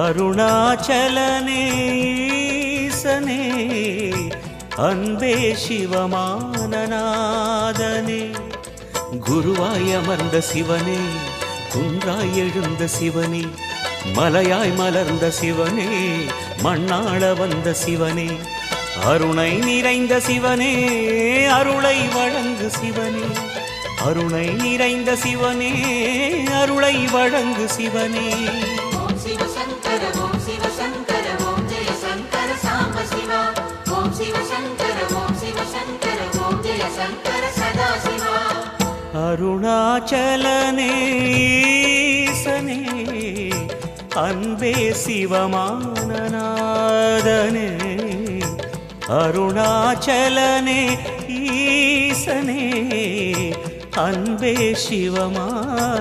அருணாச்சலனே ஈசனே அன்பே சிவமானநாதனே குருவாய் அமர்ந்த சிவனே குன்றாய் எழுந்த சிவனே மலையாய் மலர்ந்த சிவனே மண்ணாள வந்த சிவனே அருணை நிறைந்த சிவனே அருளை வழங்கு சிவனே அருணை நிறைந்த சிவனே அருளை வழங்கு சிவனே ஓம் சிவ சங்கர ஓம் சிவ சங்கர ஓம் ஜெய சங்கர சாம்ப சிவா ஓம் சிவ சங்கர ஓம் சிவ சங்கர ஓம் ஜெய சங்கர சதா சிவா அருணாச்சலனே ஈசனே அன்பே சிவமானநாதனே அருணாச்சலனே ஈசனே அன்பே சிவமானநாதனே